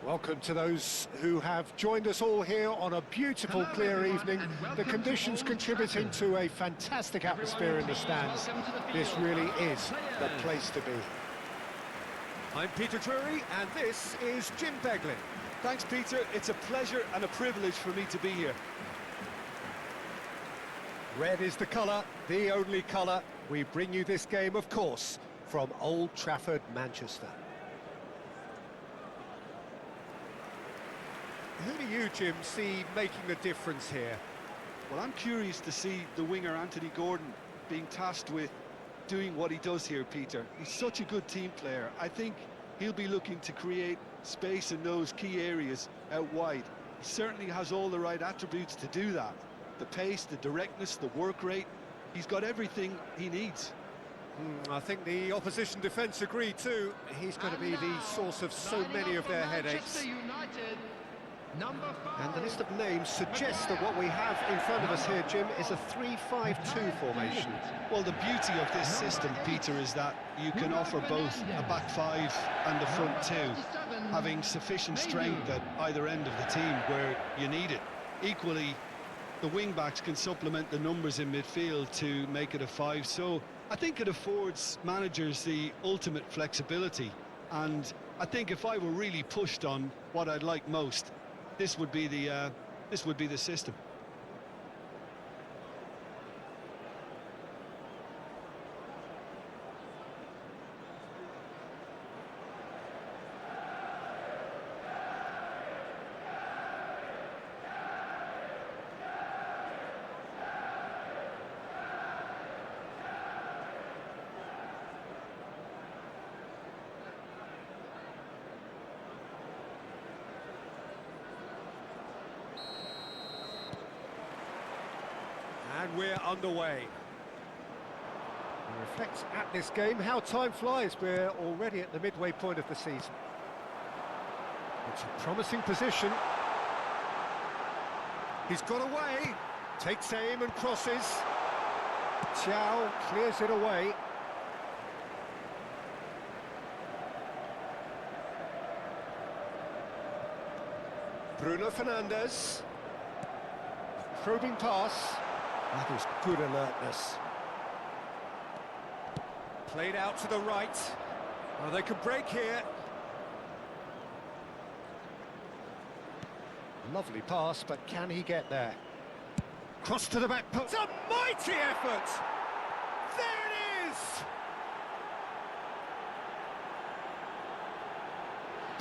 Welcome to those who have joined us all here on a beautiful, clear evening. The conditions contributing to a fantastic atmosphere in the stands. This really is the place to be. I'm Peter Drury, and this is Jim Beglin. Thanks, Peter. It's a pleasure and a privilege for me to be here. Red is the colour, the only colour. We bring you this game, of course, from Old Trafford, Manchester. Who do you, Jim, see making the difference here? Well, I'm curious to see the winger Anthony Gordon being tasked with doing what he does here, Peter. He's such a good team player. I think he'll be looking to create space in those key areas out wide. He certainly has all the right attributes to do that. The pace, the directness, the work rate. He's got everything he needs. I think the opposition defence agree too. He's going to be the source of so many of their headaches. And the list of names suggests that what we have in front of us here, Jim, is a 3-5-2 formation. Well, the beauty of this system, Peter, is that you can offer both a back five and a front two, having sufficient strength at either end of the team where you need it. Equally, the wing-backs can supplement the numbers in midfield to make it a five, so I think it affords managers the ultimate flexibility. And I think if I were really pushed on what I'd like most, this would be the system. And we're underway. It reflects at this game how time flies. We're already at the midway point of the season. It's a promising position. He's got away, takes aim and crosses. Chow clears it away. Bruno Fernandes. Probing pass. That is good alertness. Played out to the right. Oh, they could break here. Lovely pass, but can he get there? Cross to the back post. It's a mighty effort! There it is!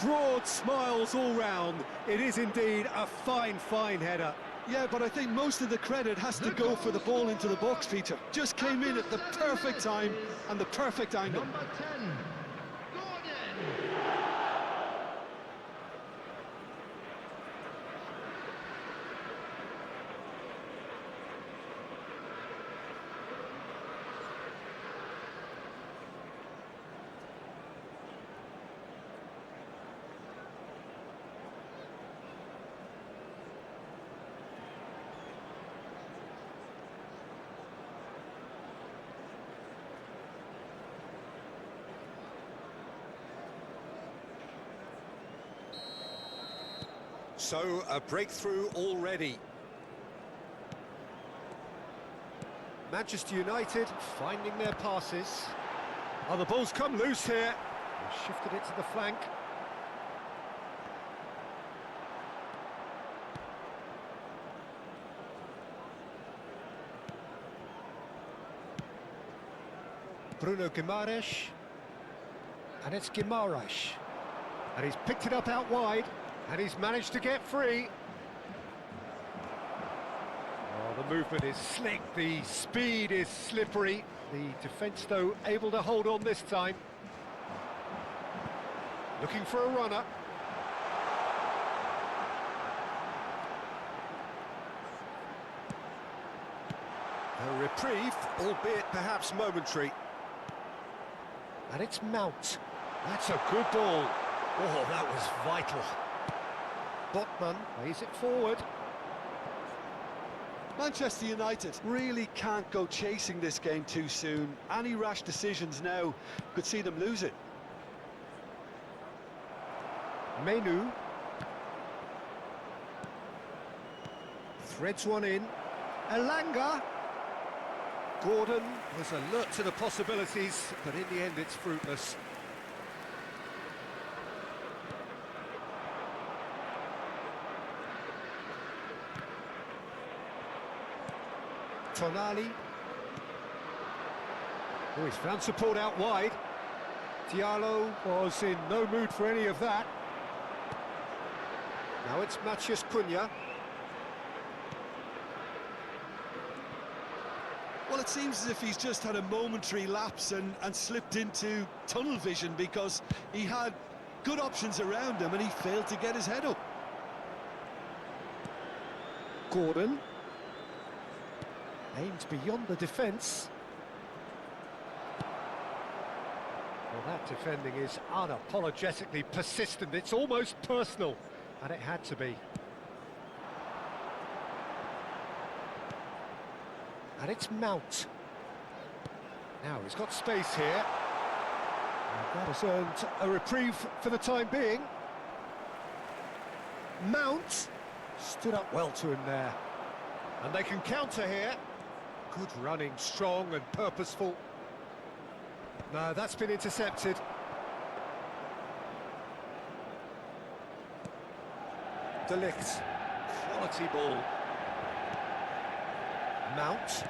Broad smiles all round. It is indeed a fine, fine header. Yeah, but I think most of the credit has to go for the ball into the box, Peter. Just came in at the perfect time and the perfect angle. Number 10, Gordon. So, a breakthrough already. Manchester United finding their passes. Oh, the ball's come loose here. They've shifted it to the flank. Bruno Guimaraes. And it's Guimaraes. And he's picked it up out wide. And he's managed to get free. Oh, the movement is slick, the speed is slippery. The defence, though, able to hold on this time. Looking for a runner. A reprieve, albeit perhaps momentary. And it's Mount. That's a good ball. Oh, that was vital. Botman plays it forward. Manchester United really can't go chasing this game too soon. Any rash decisions now could see them lose it. Menu. Threads one in. Elanga. Gordon was alert to the possibilities, but in the end it's fruitless. Tonali. Oh, he's found support out wide. Diallo was in no mood for any of that. Now it's Matheus Cunha. Well, it seems as if he's just had a momentary lapse and slipped into tunnel vision, because he had good options around him and he failed to get his head up. Gordon. Aimed beyond the defence. Well, that defending is unapologetically persistent. It's almost personal, and it had to be. And it's Mount. Now he's got space here. And that has earned a reprieve for the time being. Mount stood up well to him there. And they can counter here. Good running, strong and purposeful. No, that's been intercepted. De Ligt. Quality ball. Mount.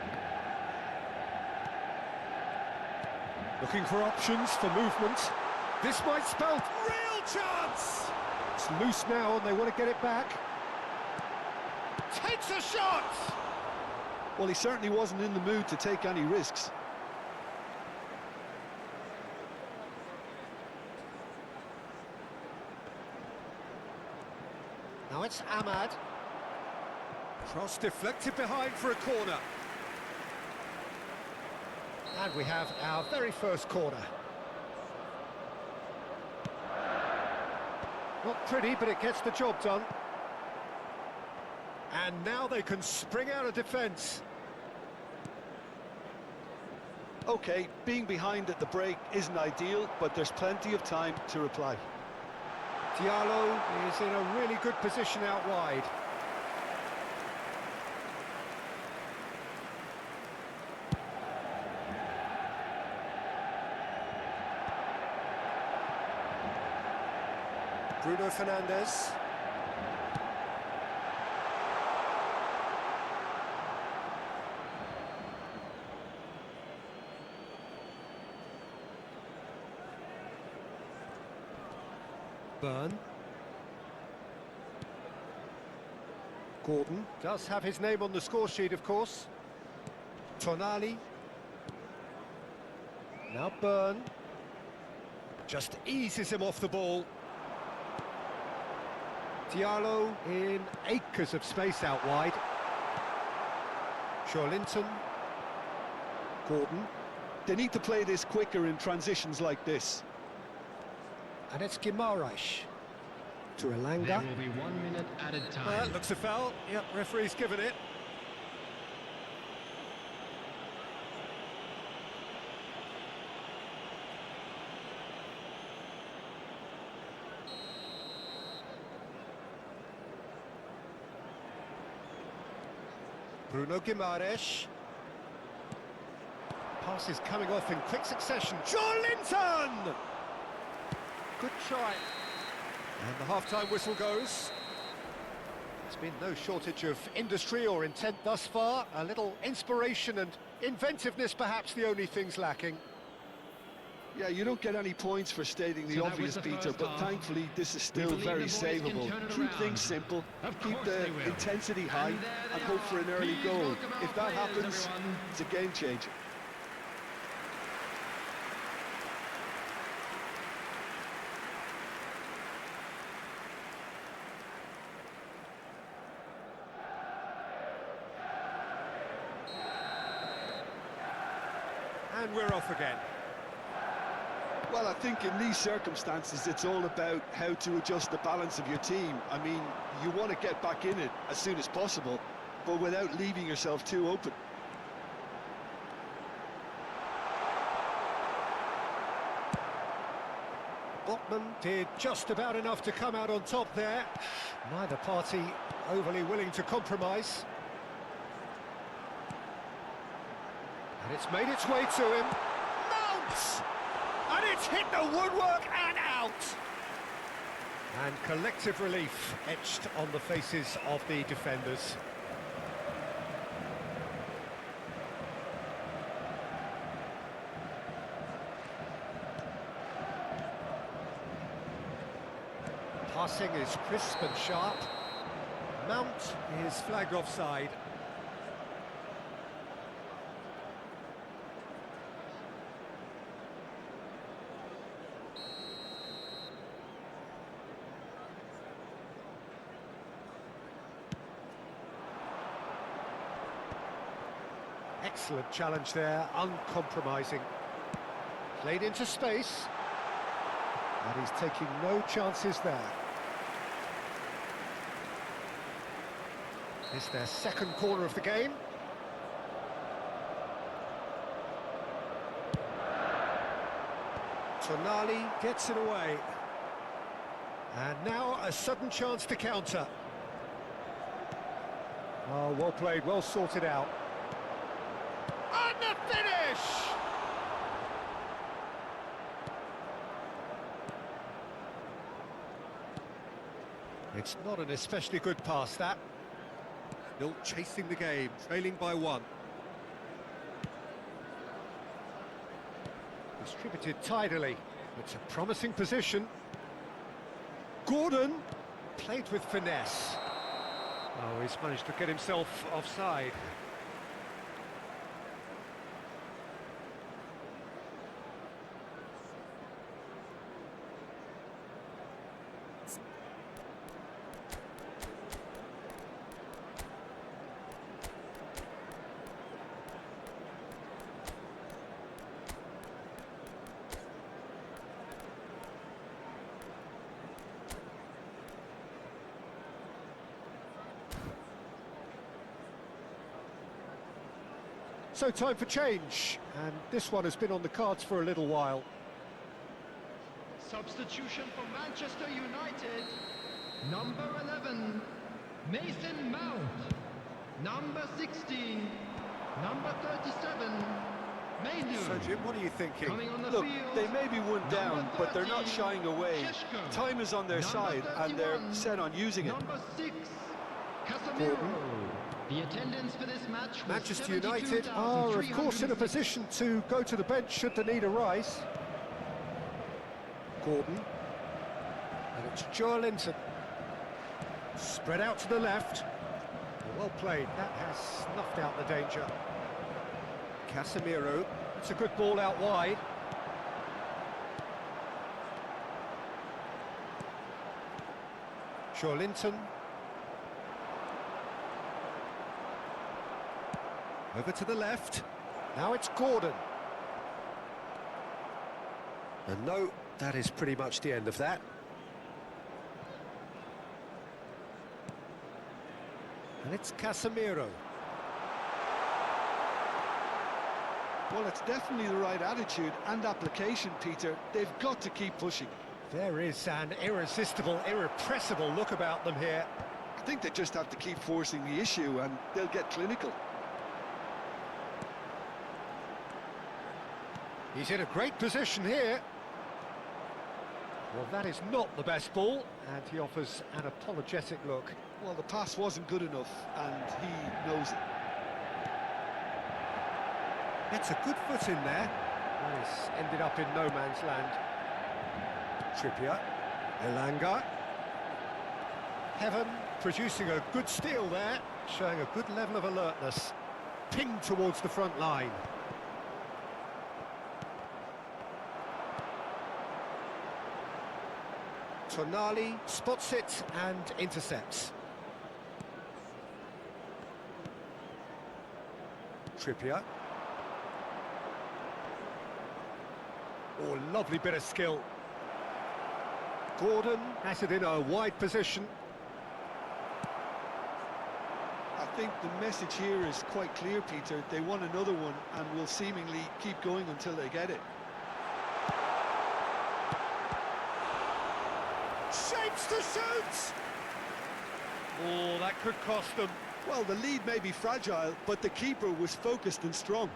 Looking for options for movement. This might spell real chance! It's loose now and they want to get it back. Takes a shot! Well, he certainly wasn't in the mood to take any risks. Now it's Ahmad. Cross deflected behind for a corner. And we have our very first corner. Not pretty, but it gets the job done. And now they can spring out of defence. OK, being behind at the break isn't ideal, but there's plenty of time to reply. Diallo is in a really good position out wide. Bruno Fernandes. Burn. Gordon does have his name on the score sheet, of course. Tonali. Now Burn. Just eases him off the ball. Diallo in acres of space out wide. Linton. Gordon. They need to play this quicker in transitions like this. And it's Guimaraes to Elanga. There will be 1 minute added time. That looks a foul. Yep, referee's given it. Bruno Guimaraes. Pass is coming off in quick succession. Linton! Good try. And the half-time whistle goes. There's been no shortage of industry or intent thus far. A little inspiration and inventiveness, perhaps the only things lacking. Yeah, you don't get any points for stating the obvious, Peter, but thankfully this is still very savable. Keep things simple, keep the intensity high, and hope for an early goal. If that happens, it's a game changer. And we're off again. Well, I think in these circumstances, it's all about how to adjust the balance of your team. I mean, you want to get back in it as soon as possible, but without leaving yourself too open. Botman did just about enough to come out on top there. Neither party overly willing to compromise. And it's made its way to him. Mount! And it's hit the woodwork and out! And collective relief etched on the faces of the defenders. Passing is crisp and sharp. Mount is flagged offside. Excellent challenge there, uncompromising. Played into space. And he's taking no chances there. It's their second corner of the game. Tonali gets it away. And now a sudden chance to counter. Oh, well played, well sorted out. And the finish! It's not an especially good pass, that. Still chasing the game, trailing by 1. Distributed tidily. It's a promising position. Gordon played with finesse. Oh, he's managed to get himself offside. So time for change, and this one has been on the cards for a little while. Substitution for Manchester United. Number 11, Mason Mount. Number 16, number 37, Mainu. So Jim, what are you thinking? Coming on the Look, field, they may be one down, number but they're not 13, shying away. Sesko. Time is on their Number side, and they're 31, set on using it. Number 6, Casemiro. The attendance for this match was Manchester United are, of course, in a position to go to the bench should the need arise. Gordon. And it's Joe Linton. Spread out to the left. Well played. That has snuffed out the danger. Casemiro. It's a good ball out wide. Joe Linton. Over to the left. Now it's Gordon. And no, that is pretty much the end of that. And it's Casemiro. Well, it's definitely the right attitude and application, Peter. They've got to keep pushing. There is an irresistible, irrepressible look about them here. I think they just have to keep forcing the issue and they'll get clinical. He's in a great position here. Well, that is not the best ball, and he offers an apologetic look. Well, the pass wasn't good enough, and he knows it. It's a good foot in there. Nice. Ended up in no man's land. Trippier. Elanga. Heaven producing a good steal there, showing a good level of alertness. Pinged towards the front line. Tonali spots it and intercepts. Trippier. Oh, lovely bit of skill. Gordon has it in a wide position. I think the message here is quite clear, Peter. They want another one and will seemingly keep going until they get it. Shapes to shoot! Oh, that could cost them. Well, the lead may be fragile, but the keeper was focused and strong.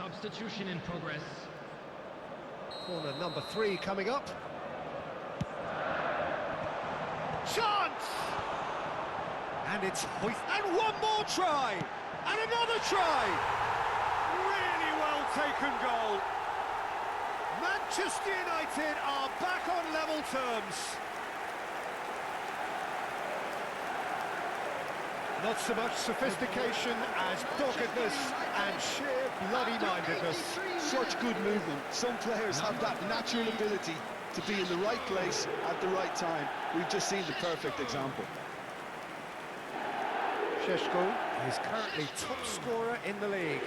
Substitution in progress. Corner number 3 coming up. Chance! And it's and one more try! And another try! Really well taken goal. Manchester United are back on level terms. Not so much sophistication as doggedness and sheer bloody-mindedness. Such good movement. Some players have that natural ability to be in the right place at the right time. We've just seen the perfect example. Sesko is currently top scorer in the league.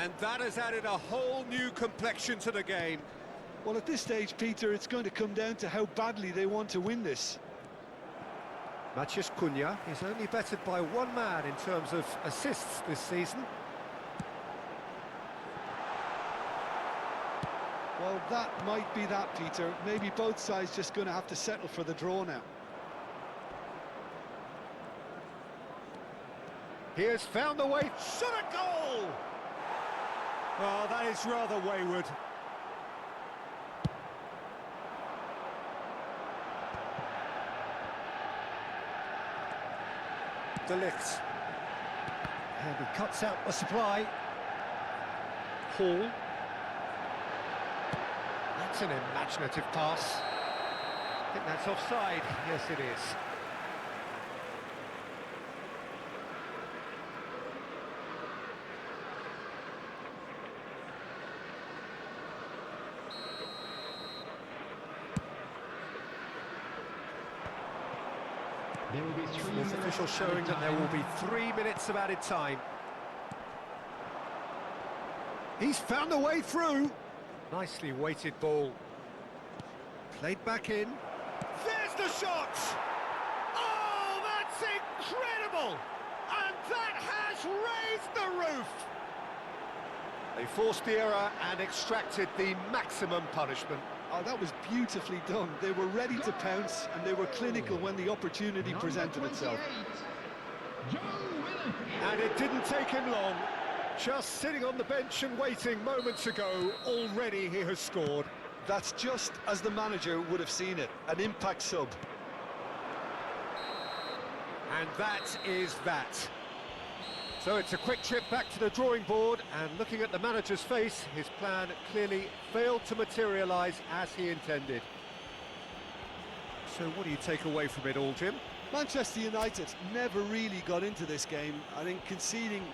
And that has added a whole new complexion to the game. Well, at this stage, Peter, it's going to come down to how badly they want to win this. Matheus Cunha is only bettered by one man in terms of assists this season. Well, that might be that, Peter. Maybe both sides just going to have to settle for the draw now. He has found the way, shot a goal! Oh, that is rather wayward. De Ligt. And he cuts out the supply. Hall. That's an imaginative pass. I think that's offside. Yes, it is. There will be 3 Fourth minutes official showing that there will be 3 minutes of added time. He's found a way through. Nicely weighted ball. Played back in. There's the shot! Oh, that's incredible! And that has raised the roof! They forced the error and extracted the maximum punishment. Oh, that was beautifully done. They were ready to pounce, and they were clinical when the opportunity presented itself. And it didn't take him long. Just sitting on the bench and waiting moments ago, already he has scored. That's just as the manager would have seen it, an impact sub. And that is that. So it's a quick trip back to the drawing board, and looking at the manager's face, his plan clearly failed to materialise as he intended. So what do you take away from it all, Jim? Manchester United never really got into this game. I think conceding